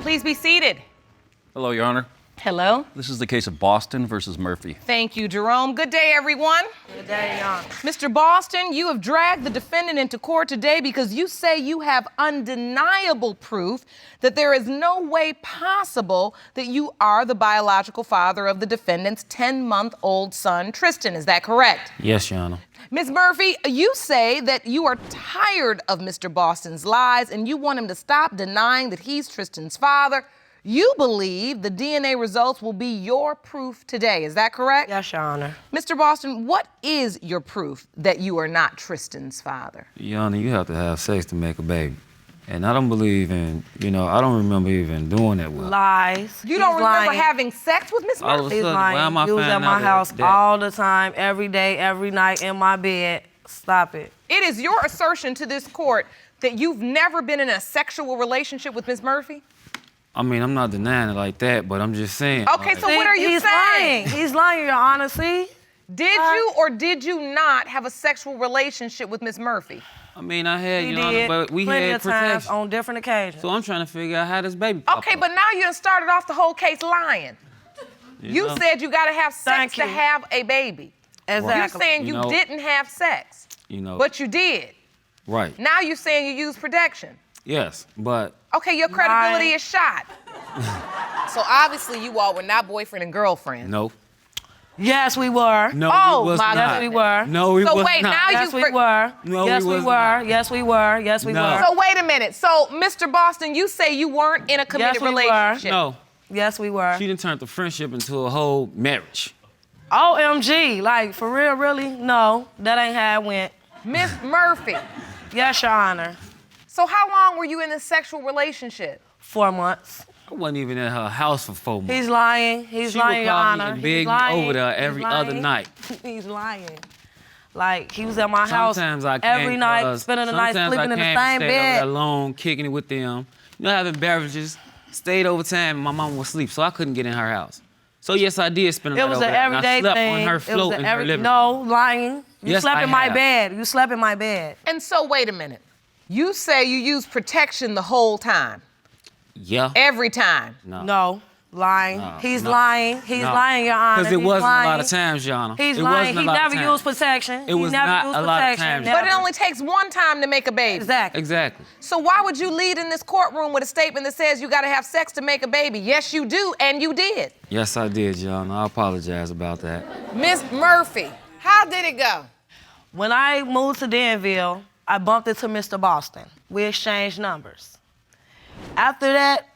Please be seated. Hello, Your Honor. Hello. This is the case of Boston versus Murphy. Thank you, Jerome. Good day, everyone. Good day, Your Honor. Mr. Boston, you have dragged the defendant into court today because you say you have undeniable proof that there is no way possible that you are the biological father of the defendant's 10-month-old son, Tristan. Is that correct? Yes, Your Honor. Ms. Murphy, you say that you are tired of Mr. Boston's lies and you want him to stop denying that he's Tristan's father. You believe the DNA results will be your proof today. Is that correct? Yes, Your Honor. Mr. Boston, what is your proof that you are not Tristan's father? Your Honor, you have to have sex to make a baby. And I don't believe in, I don't remember even doing that well. Lies. You don't He's remember lying. having sex with Miss All of a Murphy? He's sudden, why am lying. I He was finding at my out house that- all the time, every day, every night in my bed. Stop it. It is your assertion to this court that you've never been in a sexual relationship with Miss Murphy? I mean, I'm not denying it like that, but I'm just saying. Okay, like, so what are you He's saying? lying. He's lying, Your Honor. See? Did you or did you not have a sexual relationship with Miss Murphy? I mean, I had, He Your Honor, did but we plenty had of times protection. on different occasions. So I'm trying to figure out how this baby popped Okay, up. but now you done started off the whole case lying. You know? said you gotta have sex Thank to you. have a baby. Exactly. You're saying you You know- didn't have sex, but you did. Right. Now you're saying you used protection. Yes, but Okay, your credibility Lying. is shot. So obviously you all were not boyfriend and girlfriend. no. Yes, we were. No, Oh, we was my not. Yes, we were. No, we So was wait, not. now Yes, you we were. No, yes, we we was were. not. Yes, we were. Yes, we No. were. So wait a minute. So Mr. Boston, you say you weren't in a committed Yes, we were. relationship. No. Yes, we were. She done turned the friendship into a whole marriage. OMG. Like, for real, really? No, that ain't how it went. Miss Murphy. Yes, Your Honor. So how long were you in this sexual relationship? 4 months. I wasn't even at her house for 4 months. He's lying. He's She lying, would Your call me Honor. and He's beg me lying. over there He's every other lying. night. He's lying. Like, he was at my house Sometimes I every came, night, 'cause spending the night sometimes sleeping I in the came same and stayed over there bed. alone, kicking it with them. Having beverages, stayed over time, and my mom was asleep, so I couldn't get in her house. So yes, I did spend a It night was over an there, and I everyday slept thing. on her It float was in an her living room. No, lying. You Yes, slept I in my have. bed. You slept in my bed. And so wait a minute. You say you used protection the whole time, Yeah. every time. No, lying. No, He's no. lying. He's lying, Your Honor. Because it He's wasn't lying. a lot of times, Your Honor. He's It lying. wasn't a He lot of never times. used protection. It was he never not used a lot of protection. times. Never. But it only takes one time to make a baby. Exactly. Exactly. So why would you lead in this courtroom with a statement that says you gotta have sex to make a baby? Yes, you do, and you did. Yes, I did, Your Honor. I apologize about that. Miss Murphy, how did it go? When I moved to Danville, I bumped into Mr. Boston. We exchanged numbers. After that,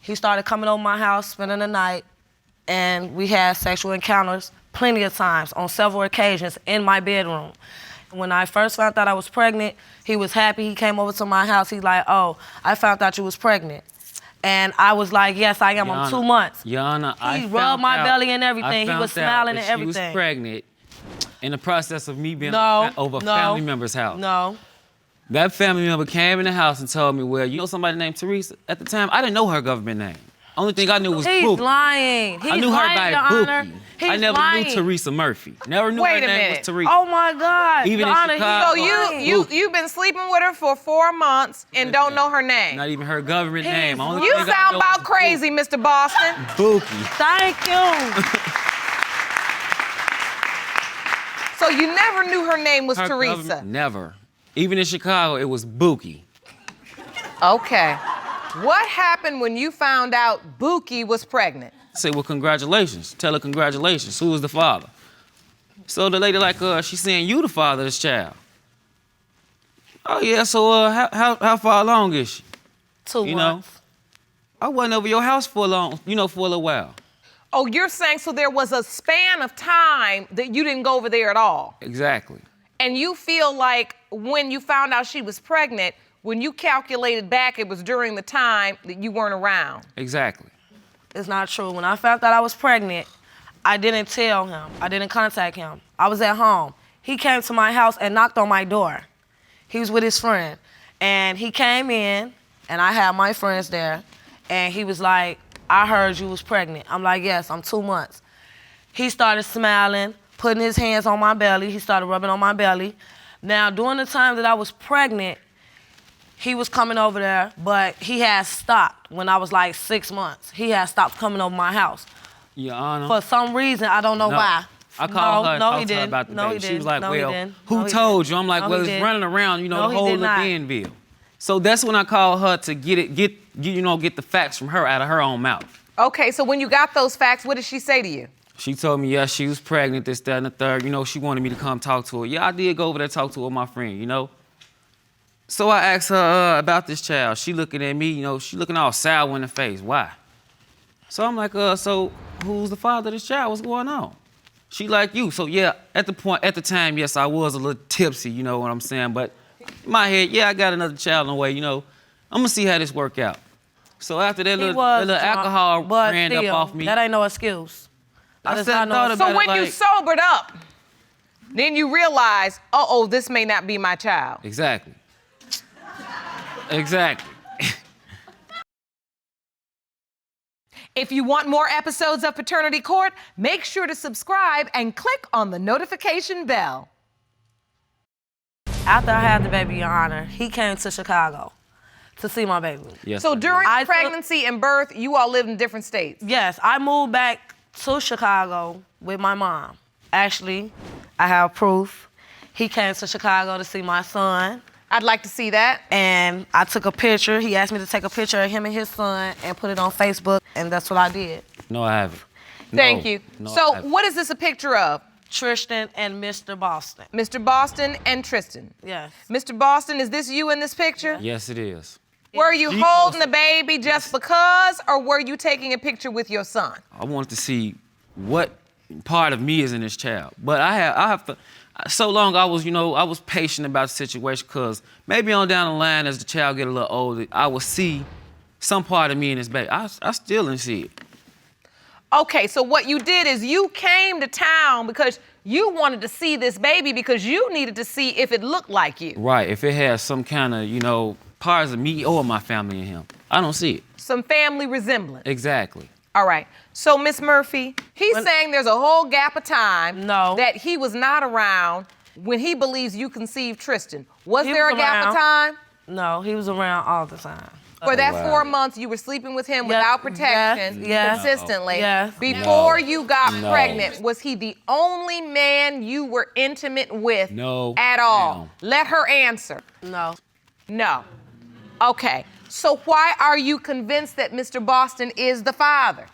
he started coming over my house, spending the night, and we had sexual encounters plenty of times on several occasions in my bedroom. When I first found out I was pregnant, he was happy. He came over to my house. He's like, "Oh, I found out you was pregnant." And I was like, "Yes, I am. Your I'm Honor, 2 months." Your Honor, I He found rubbed my out- belly and everything. I He found was out smiling that and She everything. was pregnant in the process of me being No, over a no, family member's house. No. That family member came in the house and told me, well, you know somebody named Teresa? At the time, I didn't know her government name. Only thing I knew was He's Bookie. lying. He's I knew her lying, by Your Honor. Bookie. He's I never lying. knew Teresa Murphy. Never knew Wait her a name minute. was Teresa. Oh my God. Even Your in Honor, Chicago. So he's you lying. you've been sleeping with her for 4 months and don't know her name. Not even her government He's name. Only You thing I sound know about is crazy, Mr. Boston. Bookie. Thank you. So you never knew her name was Her Teresa. government- Never. Even in Chicago, it was Bookie. Okay. What happened when you found out Bookie was pregnant? I say, well, congratulations. Tell her congratulations. Who was the father? So the lady like, she's saying you the father of this child. Oh yeah, so how far along is she? 2 You know? months. I wasn't over your house for a little while. Oh, you're saying so there was a span of time that you didn't go over there at all. Exactly. And you feel like when you found out she was pregnant, when you calculated back, it was during the time that you weren't around. Exactly. It's not true. When I found out I was pregnant, I didn't tell him. I didn't contact him. I was at home. He came to my house and knocked on my door. He was with his friend. And he came in, and I had my friends there, and he was like, "I heard you was pregnant." I'm like, "Yes, I'm 2 months." He started smiling, putting his hands on my belly. He started rubbing on my belly. Now, during the time that I was pregnant, he was coming over there, but he had stopped when I was like 6 months. He had stopped coming over my house. Your Honor. For some reason, I don't know why. I called her and no, talked he to her didn't. about the No, baby. he She was didn't. like, No, he well, didn't. who No, he told didn't. you? I'm like, No, well, he it's didn't. running around, you know, No, the he whole did not. Danville. So that's when I called her to get the facts from her out of her own mouth. Okay, so when you got those facts, what did she say to you? She told me, yeah, she was pregnant, this, that, and the third. You know, she wanted me to come talk to her. Yeah, I did go over there talk to her with my friend, you know. So I asked her about this child. She looking at me, you know, she looking all sour in the face. Why? So I'm like, so who's the father of this child? What's going on? She like you. So yeah, at the time, yes, I was a little tipsy, you know what I'm saying? But in my head, yeah, I got another child on the way, you know. I'm gonna see how this work out. So after that little alcohol but ran still, up off me. That ain't no excuse. I That is sat not and thought no about So it when you like- sobered up, then you realized, uh-oh, this may not be my child. Exactly. Exactly. If you want more episodes of Paternity Court, make sure to subscribe and click on the notification bell. After I had the baby, Your Honor, he came to Chicago to see my baby. Yes, So I did. during I the took- pregnancy and birth, you all lived in different states. Yes, I moved back to Chicago with my mom. Actually, I have proof. He came to Chicago to see my son, I'd like to see that. and I took a picture. He asked me to take a picture of him and his son and put it on Facebook, and that's what I did. No, I haven't. Thank No. you. No, I So haven't. what is this a picture of? Tristan and Mr. Boston. Mr. Boston and Tristan. Yes. Mr. Boston, is this you in this picture? Yes, it is. Were you She holding the baby just because, or were you taking a picture with your son? I wanted to see what part of me is in this child. But I have to, so long I was patient about the situation, because maybe on down the line as the child get a little older, I will see some part of me in this baby. I still didn't see it. Okay, so what you did is you came to town because you wanted to see this baby because you needed to see if it looked like you. Right, if it has some kind of, parts of me or my family in him. I don't see it. Some family resemblance. Exactly. All right. So, Miss Murphy, he's saying there's a whole gap of time No. that he was not around when he believes you conceived Tristan. Was He there was a gap of around. time? No, he was around all the time. For that wow. 4 months, you were sleeping with him Yes, without protection yes, consistently. yes. Before you got No. pregnant, was he the only man you were intimate with No, at all? ma'am. Let her answer. No. No. Okay. So why are you convinced that Mr. Boston is the father?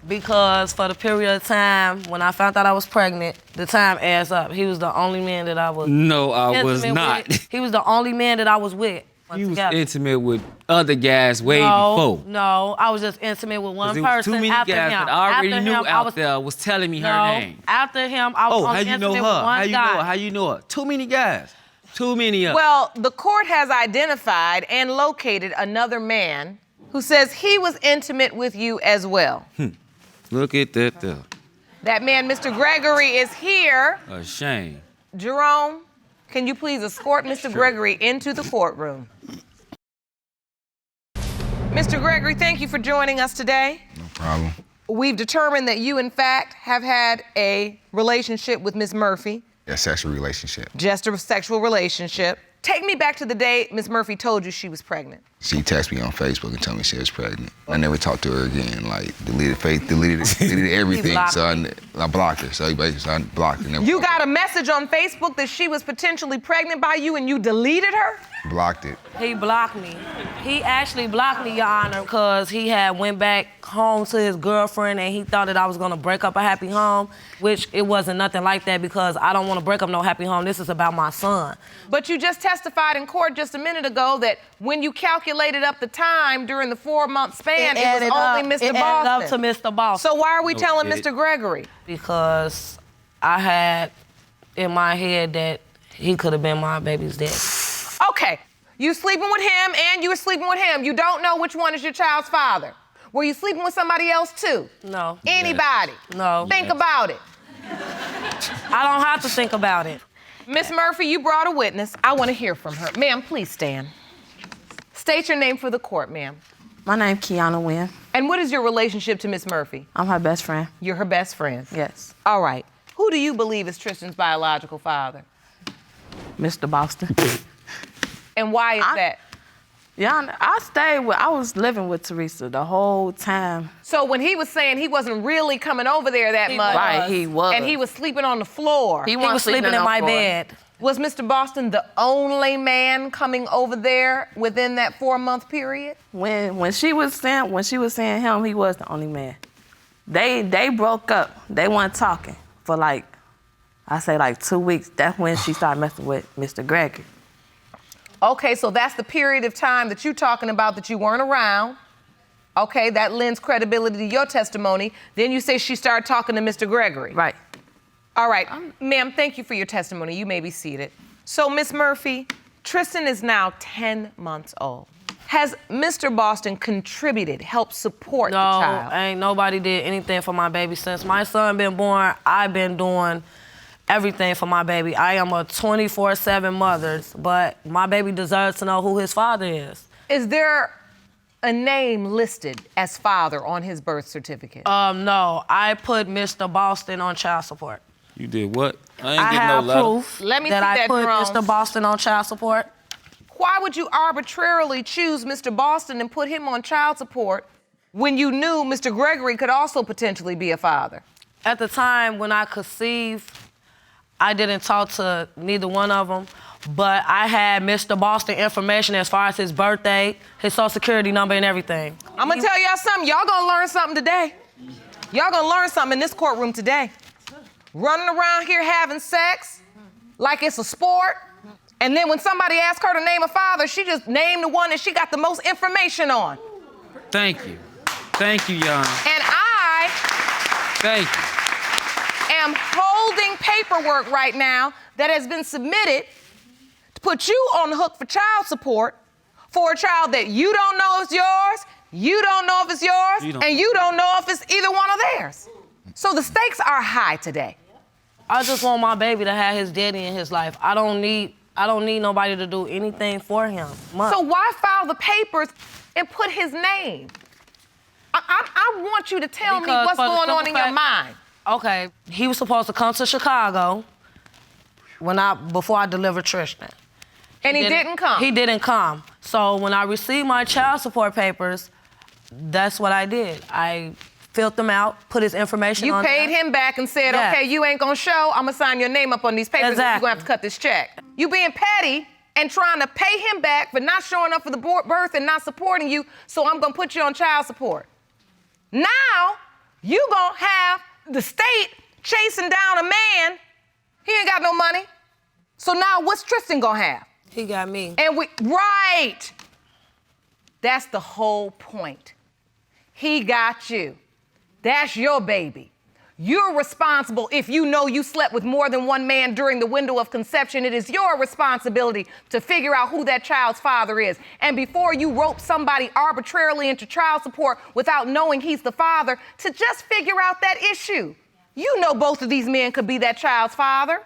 Because for the period of time when I found out I was pregnant, the time adds up. He was the only man that I was No, I was intimate not. with. He was the only man that I was with. You was together. intimate with other guys way before. No, I was just intimate with one There was person too many after guys him. that I already After knew him, I out was, there was telling me no, her name. after him, I was Oh, how only you know intimate her? with one How you guy. know her? How you know her? Too many guys. Too many of them. Well, the court has identified and located another man who says he was intimate with you as well. Look at that there. That man, Mr. Gregory, is here. A shame. Jerome, can you please escort Mr. Gregory into the courtroom? Mr. Gregory, thank you for joining us today. No problem. We've determined that you, in fact, have had a relationship with Ms. Murphy, A sexual relationship. just a sexual relationship. Take me back to the day Ms. Murphy told you she was pregnant. She texted me on Facebook and told me she was pregnant. I never talked to her again. Like deleted everything. blocked So I blocked her. So basically I blocked her. Never You talked got a message on Facebook that she was potentially pregnant by you and you deleted her? to her. Blocked it. He blocked me. He actually blocked me, Your Honor, because he had went back home to his girlfriend and he thought that I was gonna break up a happy home, which it wasn't nothing like that because I don't wanna break up no happy home. This is about my son. But you just testified in court just a minute ago that when you calculated up the time during the 4-month span, it was added only up- Mr. It added up Boston. to Mr. Boston. So why are we No, telling it- Mr. Gregory? Because I had in my head that he could have been my baby's dad. Okay, you sleeping with him and you were sleeping with him. You don't know which one is your child's father. Were you sleeping with somebody else too? No. Anybody? No. Think about it. I don't have to think about it. Miss Murphy, you brought a witness. I want to hear from her. Ma'am, please stand. State your name for the court, ma'am. My name Kiana Wynn. And what is your relationship to Miss Murphy? I'm her best friend. You're her best friend. Yes. All right. Who do you believe is Tristan's biological father? Mr. Boston. And why is that? Yeah, I was living with Teresa the whole time. So when he was saying he wasn't really coming over there that much. Right, he was. And he was sleeping on the floor. He He was sleeping in my bed. Was Mr. Boston the only man coming over there within that 4-month period? When she was saying him, he was the only man. They broke up. They weren't talking for like 2 weeks. That's when she started messing with Mr. Gregory. Okay, so that's the period of time that you're talking about that you weren't around. Okay, that lends credibility to your testimony. Then you say she started talking to Mr. Gregory. Right. All right, ma'am, thank you for your testimony. You may be seated. So, Miss Murphy, Tristan is now 10 months old. Has Mr. Boston contributed, helped support the child? No, ain't nobody did anything for my baby. Since my son been born, I've been doing everything for my baby. I am a 24/7 mother, but my baby deserves to know who his father is. Is there a name listed as father on his birth certificate? No, I put Mr. Boston on child support. You did what? I ain't I getting have no letter. proof Let me that see I that, put Jerome. Mr. Boston on child support. Why would you arbitrarily choose Mr. Boston and put him on child support when you knew Mr. Gregory could also potentially be a father? At the time when I conceived, I didn't talk to neither one of them, but I had Mr. Boston information as far as his birthday, his social security number, and everything. I'm gonna tell y'all something. Y'all gonna learn something today. Y'all gonna learn something in this courtroom today. Running around here having sex like it's a sport, and then when somebody asks her to name a father, she just named the one that she got the most information on. Thank you. Thank you, Yana. And I Thank you. am holding paperwork right now that has been submitted to put you on the hook for child support for a child that you don't know is yours, you don't know if it's yours, and you don't know if it's either one of theirs. So the stakes are high today. I just want my baby to have his daddy in his life. I don't need nobody to do anything for him. So why file the papers and put his name? I want you to tell me Because what's for the going on simple in your fact- mind. Okay, he was supposed to come to Chicago before I delivered Tristan. And he didn't come. He didn't come. So when I received my child support papers, that's what I did. I filled them out, put his information You on paid there. him back and said, Yes. okay, you ain't gonna show, I'm gonna sign your name up on these papers and you're Exactly. gonna have to cut this check. You being petty and trying to pay him back for not showing up for the birth and not supporting you, so I'm gonna put you on child support. Now, you gonna have the state chasing down a man, he ain't got no money. So now what's Tristan gonna have? He got me. And right. That's the whole point. He got you. That's your baby. You're responsible if you know you slept with more than one man during the window of conception. It is your responsibility to figure out who that child's father is. And before you rope somebody arbitrarily into child support without knowing he's the father, to just figure out that issue. You know both of these men could be that child's father.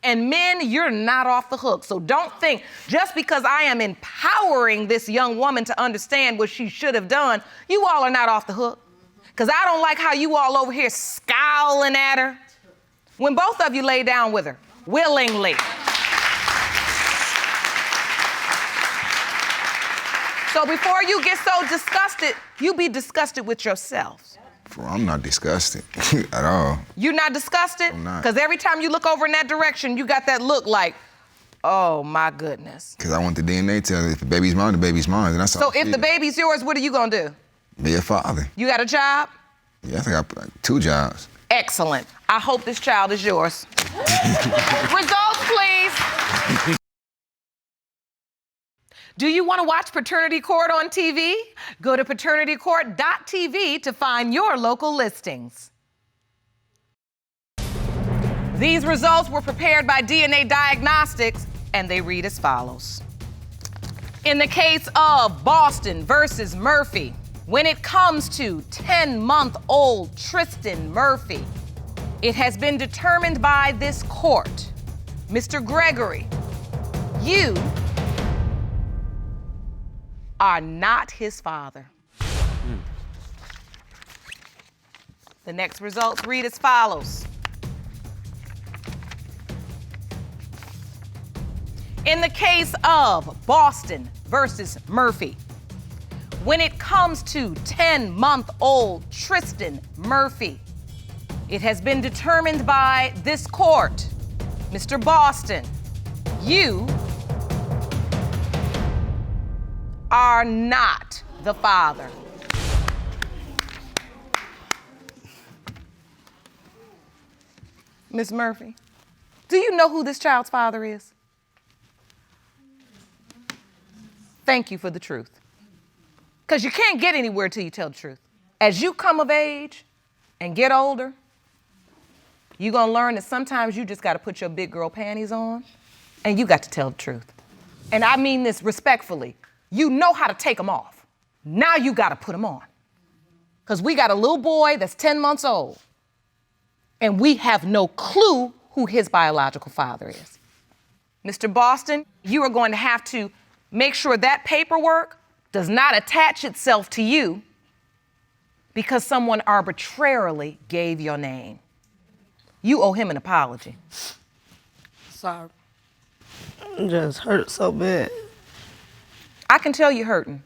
And men, you're not off the hook. So don't think just because I am empowering this young woman to understand what she should have done, you all are not off the hook. Because I don't like how you all over here scowling at her when both of you lay down with her willingly. So before you get so disgusted, you be disgusted with yourselves. I'm not disgusted at all. You're not disgusted? I'm not. Because every time you look over in that direction, you got that look like, oh my goodness. Because I want the DNA test. If the baby's mine, the baby's mine. And that's all. So if the baby's yours, what are you gonna do? Be a father. You got a job? Yeah, I think I got like 2 jobs. Excellent. I hope this child is yours. Results, please. Do you want to watch Paternity Court on TV? Go to paternitycourt.tv to find your local listings. These results were prepared by DNA Diagnostics, and they read as follows. In the case of Boston versus Murphy, when it comes to 10-month-old Tristan Murphy, it has been determined by this court, Mr. Gregory, you are not his father. The next results read as follows. In the case of Boston versus Murphy, when it comes to 10-month-old Tristan Murphy, it has been determined by this court, Mr. Boston, you are not the father. Miss Murphy, do you know who this child's father is? Thank you for the truth. Because you can't get anywhere till you tell the truth. As you come of age and get older, you're gonna learn that sometimes you just gotta put your big girl panties on and you got to tell the truth. And I mean this respectfully. You know how to take them off. Now you gotta put them on. Because we got a little boy that's 10 months old and we have no clue who his biological father is. Mr. Boston, you are going to have to make sure that paperwork does not attach itself to you because someone arbitrarily gave your name. You owe him an apology. Sorry. I'm just hurt so bad. I can tell you're hurting.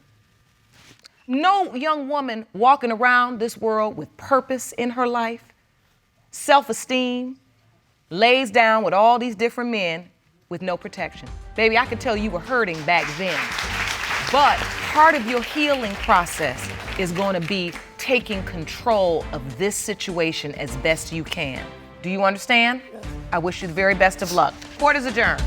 No young woman walking around this world with purpose in her life, self-esteem, lays down with all these different men with no protection. Baby, I can tell you were hurting back then. But part of your healing process is going to be taking control of this situation as best you can. Do you understand? Yes. I wish you the very best of luck. Court is adjourned.